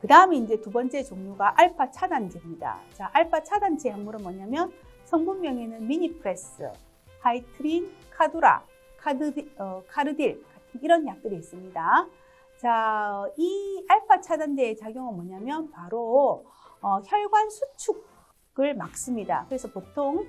그 다음에 이제 두 번째 종류가 알파 차단제입니다. 자, 알파 차단제 약물은 뭐냐면 성분명에는 미니프레스, 하이트린, 카두라, 카르딜 같은 이런 약들이 있습니다. 자, 이 알파 차단제의 작용은 뭐냐면 바로 혈관 수축을 막습니다. 그래서 보통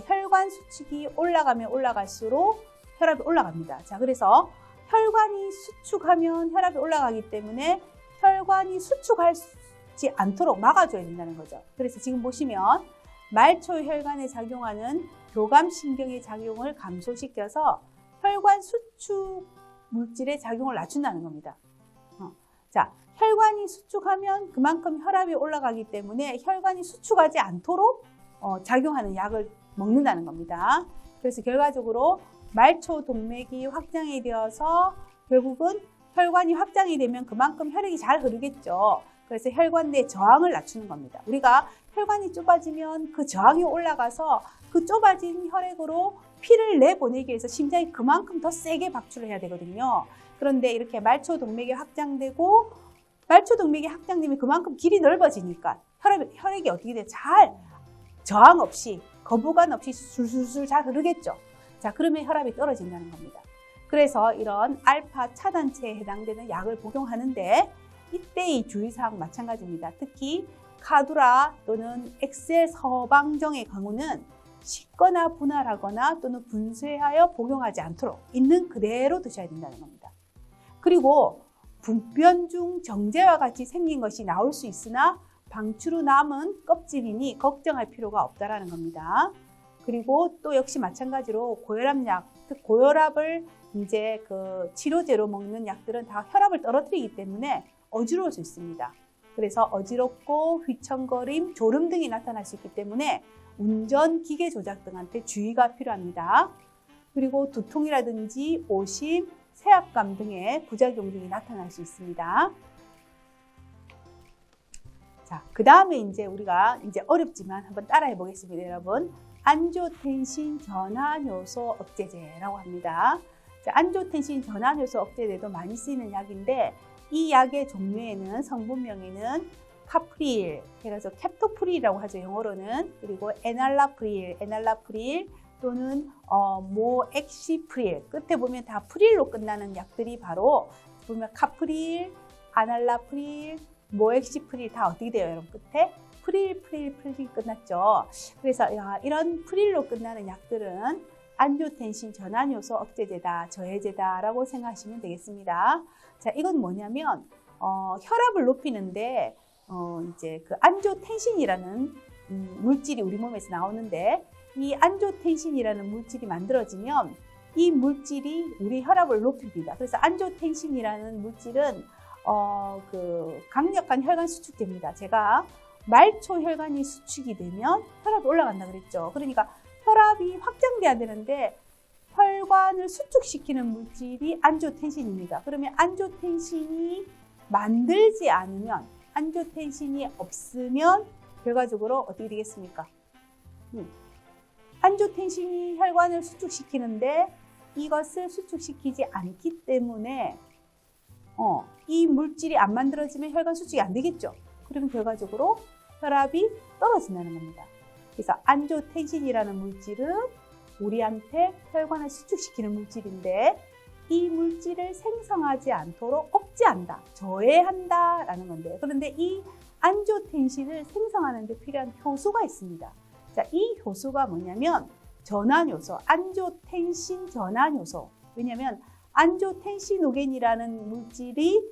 혈관 수축이 올라가면 올라갈수록 혈압이 올라갑니다. 자, 그래서 혈관이 수축하면 혈압이 올라가기 때문에 혈관이 수축하지 않도록 막아줘야 된다는 거죠. 그래서 지금 보시면 말초 혈관에 작용하는 교감신경의 작용을 감소시켜서 혈관 수축 물질의 작용을 낮춘다는 겁니다. 자, 혈관이 수축하면 그만큼 혈압이 올라가기 때문에 혈관이 수축하지 않도록 작용하는 약을 먹는다는 겁니다. 그래서 결과적으로 말초 동맥이 확장이 되어서 결국은 혈관이 확장이 되면 그만큼 혈액이 잘 흐르겠죠. 그래서 혈관 내 저항을 낮추는 겁니다. 우리가 혈관이 좁아지면 그 저항이 올라가서 그 좁아진 혈액으로 피를 내보내기 위해서 심장이 그만큼 더 세게 박출을 해야 되거든요. 그런데 이렇게 말초 동맥이 확장되고 말초 동맥이 확장되면 그만큼 길이 넓어지니까 혈액이 어떻게 돼? 잘 저항 없이 거부감 없이 술술술 잘 흐르겠죠. 자, 그러면 혈압이 떨어진다는 겁니다. 그래서 이런 알파 차단체에 해당되는 약을 복용하는데 이때 이 주의사항 마찬가지입니다. 특히 카두라 또는 엑셀 서방정의 경우는 식거나 분할하거나 또는 분쇄하여 복용하지 않도록 있는 그대로 드셔야 된다는 겁니다. 그리고 분변 중 정제와 같이 생긴 것이 나올 수 있으나 방출 후 남은 껍질이니 걱정할 필요가 없다라는 겁니다. 그리고 또 역시 마찬가지로 고혈압약, 즉 고혈압을 이제 그 치료제로 먹는 약들은 다 혈압을 떨어뜨리기 때문에 어지러울 수 있습니다. 그래서 어지럽고 휘청거림, 졸음 등이 나타날 수 있기 때문에 운전, 기계 조작 등한테 주의가 필요합니다. 그리고 두통이라든지 오심, 세압감 등의 부작용 등이 나타날 수 있습니다. 자, 그 다음에 이제 우리가 이제 어렵지만 한번 따라해 보겠습니다, 여러분. 안지오텐신 전환 요소 억제제라고 합니다. 자, 안지오텐신 전환 요소 억제제도 많이 쓰이는 약인데 이 약의 종류에는 성분명에는 카프릴, 그래서 캡토프릴이라고 하죠, 영어로는. 그리고 에날라프릴 또는 모엑시프릴, 끝에 보면 다 프릴로 끝나는 약들이 바로 보면 카프릴, 아날라프릴, 모엑시프릴 다 어떻게 돼요, 여러분? 끝에 프릴 끝났죠. 그래서 이런 프릴로 끝나는 약들은 안지오텐신 전환요소 억제제다, 저해제다라고 생각하시면 되겠습니다. 자, 이건 뭐냐면 혈압을 높이는데 이제 그 안지오텐신이라는 물질이 우리 몸에서 나오는데 이 안지오텐신이라는 물질이 만들어지면 이 물질이 우리 혈압을 높입니다. 그래서 안지오텐신이라는 물질은 그 강력한 혈관 수축제입니다. 제가 말초 혈관이 수축이 되면 혈압이 올라간다 그랬죠. 그러니까 혈압이 확장돼야 되는데 혈관을 수축시키는 물질이 안지오텐신입니다. 그러면 안지오텐신이 만들지 않으면, 안지오텐신이 없으면 결과적으로 어떻게 되겠습니까? 안지오텐신이 혈관을 수축시키는데 이것을 수축시키지 않기 때문에 이 물질이 안 만들어지면 혈관 수축이 안 되겠죠. 그러면 결과적으로 혈압이 떨어진다는 겁니다. 그래서 안지오텐신이라는 물질은 우리한테 혈관을 수축시키는 물질인데 이 물질을 생성하지 않도록 억제한다, 저해한다라는 건데, 그런데 이 안지오텐신을 생성하는 데 필요한 효소가 있습니다. 자, 이 효소가 뭐냐면 전환효소, 안지오텐신 전환효소. 왜냐하면 안지오텐시노겐이라는 물질이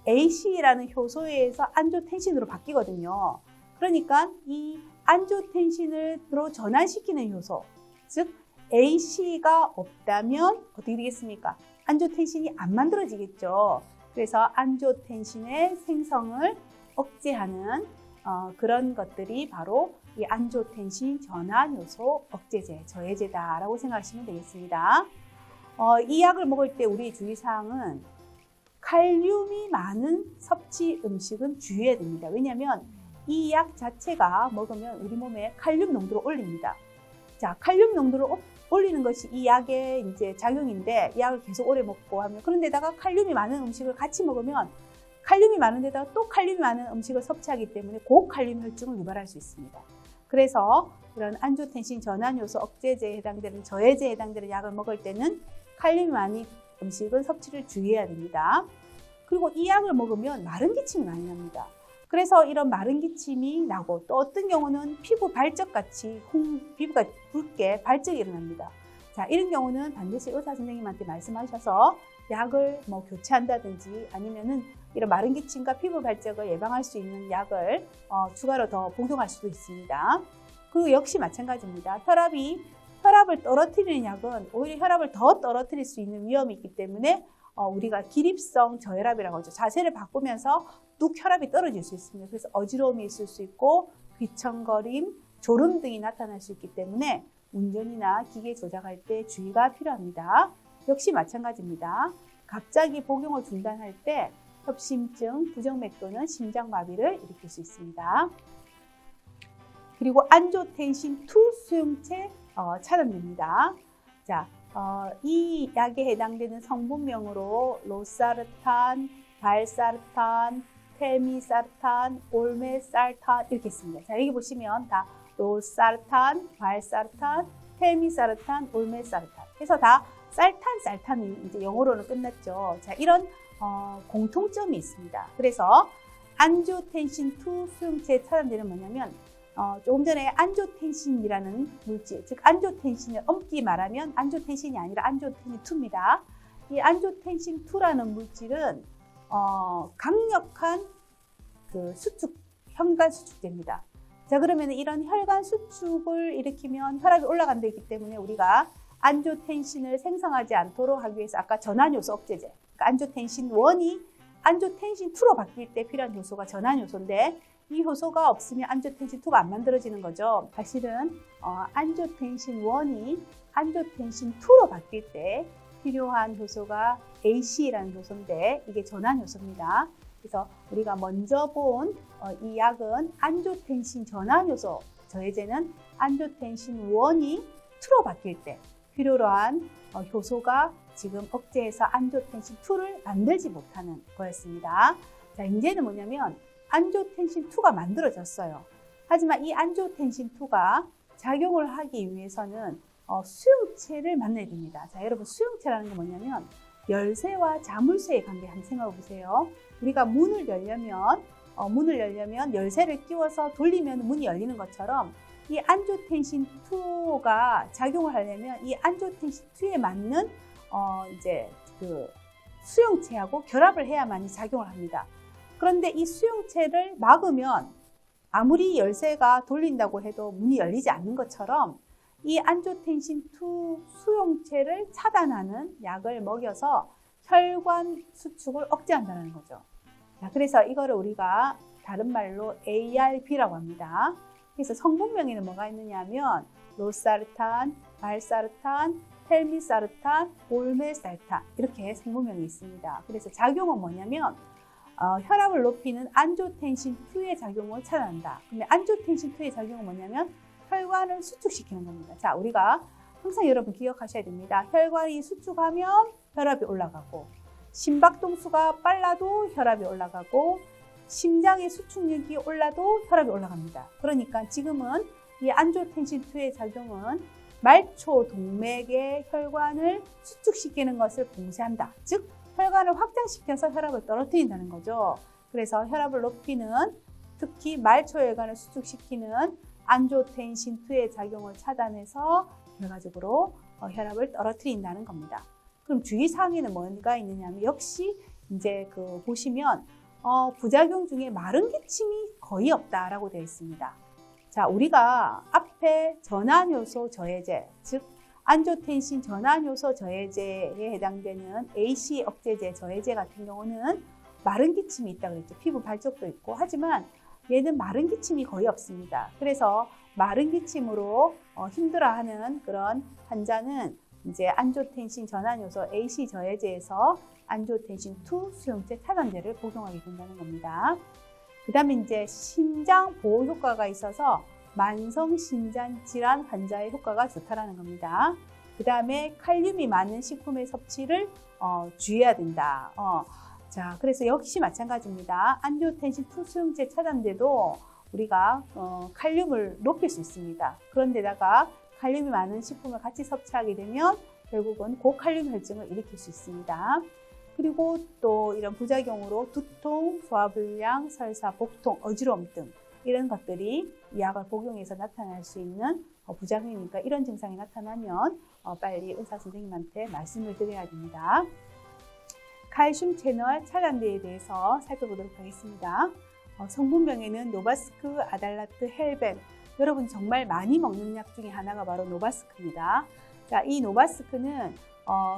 AC라는 효소에 의해서 안지오텐신으로 바뀌거든요. 그러니까 이 안지오텐신으로 전환시키는 효소, 즉 AC가 없다면 어떻게 되겠습니까? 안지오텐신이 안 만들어지겠죠. 그래서 안지오텐신의 생성을 억제하는 그런 것들이 바로 이 안지오텐신 전환효소 억제제, 저해제다라고 생각하시면 되겠습니다. 이 약을 먹을 때 우리의 주의사항은 칼륨이 많은 섭취 음식은 주의해야 됩니다. 왜냐하면 이 약 자체가 먹으면 우리 몸에 칼륨 농도를 올립니다. 자, 칼륨 농도를 올리는 것이 이 약의 이제 작용인데 이 약을 계속 오래 먹고 하면, 그런데다가 칼륨이 많은 음식을 같이 먹으면 칼륨이 많은 데다가 또 칼륨이 많은 음식을 섭취하기 때문에 고칼륨 혈증을 유발할 수 있습니다. 그래서 이런 안조텐신 전환요소 억제제에 해당되는 저해제에 해당되는 약을 먹을 때는 칼륨이 많은 음식은 섭취를 주의해야 됩니다. 그리고 이 약을 먹으면 마른 기침이 많이 납니다. 그래서 이런 마른 기침이 나고 또 어떤 경우는 피부 발적같이 피부가 붉게 발적이 일어납니다. 자, 이런 경우는 반드시 의사 선생님한테 말씀하셔서 약을 교체한다든지 아니면은 이런 마른 기침과 피부 발적을 예방할 수 있는 약을 추가로 더 복용할 수도 있습니다. 그리고 역시 마찬가지입니다. 혈압을 떨어뜨리는 약은 오히려 혈압을 더 떨어뜨릴 수 있는 위험이 있기 때문에 우리가 기립성 저혈압이라고 하죠. 자세를 바꾸면서 뚝 혈압이 떨어질 수 있습니다. 그래서 어지러움이 있을 수 있고 귀청거림, 졸음 등이 나타날 수 있기 때문에 운전이나 기계 조작할 때 주의가 필요합니다. 역시 마찬가지입니다. 갑자기 복용을 중단할 때 협심증, 부정맥 또는 심장마비를 일으킬 수 있습니다. 그리고 안조텐신2 수용체 차단됩니다. 자, 이 약에 해당되는 성분명으로 로사르탄, 발사르탄, 테미사르탄, 올메살탄 이렇게 있습니다. 자, 여기 보시면 다 로사르탄, 발사르탄, 테미사르탄, 올메살탄 해서 다 살탄이 이제 영어로는 끝났죠. 자, 이런 공통점이 있습니다. 그래서 안조텐신2 수용체에 차단되는 뭐냐면 조금 전에 안조텐신이라는 물질, 즉 안조텐신을 엄기 말하면 안조텐신이 아니라 안조텐신2입니다. 이 안조텐신2라는 물질은 강력한 혈관 수축제입니다. 자, 그러면 이런 혈관 수축을 일으키면 혈압이 올라간다기 때문에 우리가 안조텐신을 생성하지 않도록 하기 위해서 아까 전환요소 억제제, 그러니까 안조텐신 1이 안조텐신 2로 바뀔 때 필요한 요소가 전환요소인데 이 효소가 없으면 안조텐신 2가 안 만들어지는 거죠. 사실은 안조텐신 1이 안조텐신 2로 바뀔 때 필요한 효소가 AC라는 효소인데 이게 전환요소입니다. 그래서 우리가 먼저 본 이 약은 안조텐신 전환요소 저해제는 안조텐신 1이 2로 바뀔 때 필요로 한 효소가 지금 억제해서 안조텐신 2를 만들지 못하는 거였습니다. 자, 이제는 뭐냐면 안조텐신 2가 만들어졌어요. 하지만 이 안조텐신 2가 작용을 하기 위해서는 수용체를 만나야 됩니다. 자, 여러분 수용체라는 게 뭐냐면 열쇠와 자물쇠의 관계 한번 생각해 보세요. 우리가 문을 열려면 열쇠를 끼워서 돌리면 문이 열리는 것처럼 이 안조텐신 2가 작용을 하려면 이 안조텐신 2에 맞는 이제 수용체하고 결합을 해야만이 작용을 합니다. 그런데 이 수용체를 막으면 아무리 열쇠가 돌린다고 해도 문이 열리지 않는 것처럼 이 안조텐신 2 수용체를 차단하는 약을 먹여서 혈관 수축을 억제한다는 거죠. 자, 그래서 이거를 우리가 다른 말로 ARB라고 합니다. 그래서 성분명에는 뭐가 있느냐 하면 로사르탄, 발사르탄, 텔미사르탄, 올메살탄 이렇게 성분명이 있습니다. 그래서 작용은 뭐냐면 혈압을 높이는 안조텐신 2의 작용을 차단한다. 근데 안조텐신 2의 작용은 뭐냐면 혈관을 수축시키는 겁니다. 자, 우리가 항상 여러분 기억하셔야 됩니다. 혈관이 수축하면 혈압이 올라가고 심박동수가 빨라도 혈압이 올라가고 심장의 수축력이 올라도 혈압이 올라갑니다. 그러니까 지금은 이 안조텐신 2의 작용은 말초 동맥의 혈관을 수축시키는 것을 봉쇄한다. 즉 혈관을 확장시켜서 혈압을 떨어뜨린다는 거죠. 그래서 혈압을 높이는 특히 말초혈관을 수축시키는 안조텐신 2의 작용을 차단해서 결과적으로 혈압을 떨어뜨린다는 겁니다. 그럼 주의사항에는 뭔가 있느냐면 역시 이제 보시면 부작용 중에 마른 기침이 거의 없다라고 되어 있습니다. 자, 우리가 앞에 전환요소 저해제, 즉 안조텐신 전환요소 저해제에 해당되는 AC 억제제 저해제 같은 경우는 마른 기침이 있다고 그랬죠. 피부 발적도 있고 하지만 얘는 마른 기침이 거의 없습니다. 그래서 마른 기침으로 힘들어하는 그런 환자는 이제 안조텐신 전환요소 AC 저해제에서 안조텐신 2 수용체 차단제를 복용하게 된다는 겁니다. 그 다음에 이제 심장 보호 효과가 있어서 만성 심장 질환 환자의 효과가 좋다라는 겁니다. 그 다음에 칼륨이 많은 식품의 섭취를 주의해야 된다. 자, 그래서 역시 마찬가지입니다. 안지오텐신 투수용체 차단제도 우리가 칼륨을 높일 수 있습니다. 그런데다가 칼륨이 많은 식품을 같이 섭취하게 되면 결국은 고칼륨 혈증을 일으킬 수 있습니다. 그리고 또 이런 부작용으로 두통, 소화불량, 설사, 복통, 어지러움 등 이런 것들이 이 약을 복용해서 나타날 수 있는 부작용이니까 이런 증상이 나타나면 빨리 의사 선생님한테 말씀을 드려야 됩니다. 칼슘 채널 차단제에 대해서 살펴보도록 하겠습니다. 성분명에는 노바스크, 아달라트, 헬벤, 여러분 정말 많이 먹는 약 중에 하나가 바로 노바스크입니다. 자, 이 노바스크는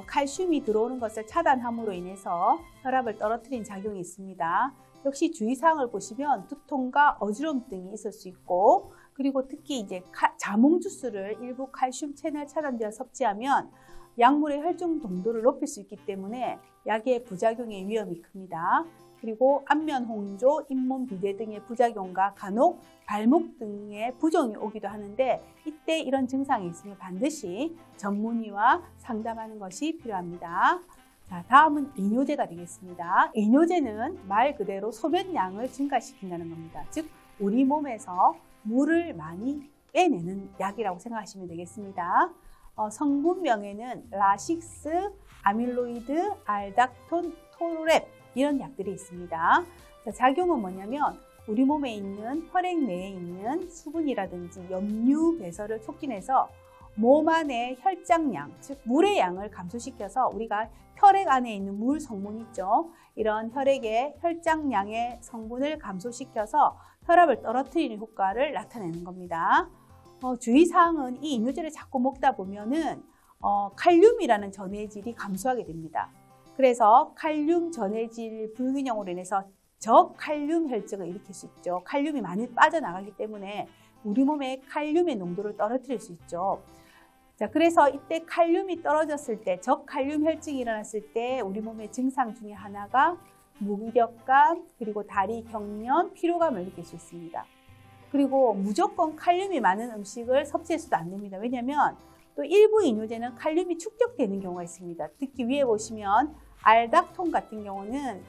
칼슘이 들어오는 것을 차단함으로 인해서 혈압을 떨어뜨린 작용이 있습니다. 역시 주의사항을 보시면 두통과 어지러움 등이 있을 수 있고, 그리고 특히 이제 자몽 주스를 일부 칼슘 채널 차단제와 섭취하면 약물의 혈중 농도를 높일 수 있기 때문에 약의 부작용의 위험이 큽니다. 그리고 안면 홍조, 잇몸 비대 등의 부작용과 간혹 발목 등의 부종이 오기도 하는데, 이때 이런 증상이 있으면 반드시 전문의와 상담하는 것이 필요합니다. 자, 다음은 이뇨제가 되겠습니다. 이뇨제는 말 그대로 소변량을 증가시킨다는 겁니다. 즉, 우리 몸에서 물을 많이 빼내는 약이라고 생각하시면 되겠습니다. 성분명에는 라식스, 아밀로이드, 알닥톤, 토랩 이런 약들이 있습니다. 자, 작용은 뭐냐면 우리 몸에 있는 혈액 내에 있는 수분이라든지 염류 배설을 촉진해서 몸 안의 혈장량, 즉 물의 양을 감소시켜서 우리가 혈액 안에 있는 물 성분 있죠. 이런 혈액의 혈장량의 성분을 감소시켜서 혈압을 떨어뜨리는 효과를 나타내는 겁니다. 주의사항은 이 이뇨제를 자꾸 먹다 보면은 칼륨이라는 전해질이 감소하게 됩니다. 그래서 칼륨 전해질 불균형으로 인해서 저칼륨 혈증을 일으킬 수 있죠. 칼륨이 많이 빠져나가기 때문에 우리 몸의 칼륨의 농도를 떨어뜨릴 수 있죠. 자, 그래서 이때 칼륨이 떨어졌을 때, 저칼륨 혈증이 일어났을 때 우리 몸의 증상 중에 하나가 무기력감, 그리고 다리 경련, 피로감을 느낄 수 있습니다. 그리고 무조건 칼륨이 많은 음식을 섭취해서도 안 됩니다. 왜냐하면 또 일부 이뇨제는 칼륨이 축적되는 경우가 있습니다. 특히 위에 보시면 알닥톤 같은 경우는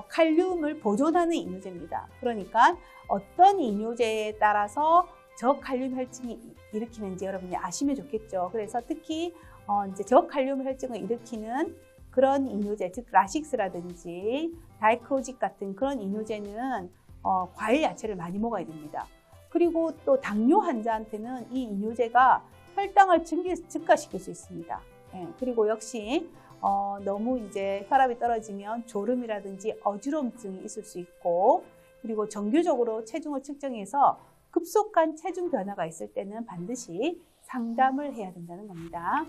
칼륨을 보존하는 이뇨제입니다. 그러니까 어떤 이뇨제에 따라서 저칼륨 혈증이 일으키는지 여러분이 아시면 좋겠죠. 그래서 특히 이제 저칼륨 혈증을 일으키는 그런 이뇨제, 즉 라식스라든지 다이크로직 같은 그런 이뇨제는 과일, 야채를 많이 먹어야 됩니다. 그리고 또 당뇨 환자한테는 이 이뇨제가 혈당을 증가시킬 수 있습니다. 예, 그리고 역시 너무 이제 혈압이 떨어지면 졸음이라든지 어지러움증이 있을 수 있고, 그리고 정규적으로 체중을 측정해서 급속한 체중 변화가 있을 때는 반드시 상담을 해야 된다는 겁니다.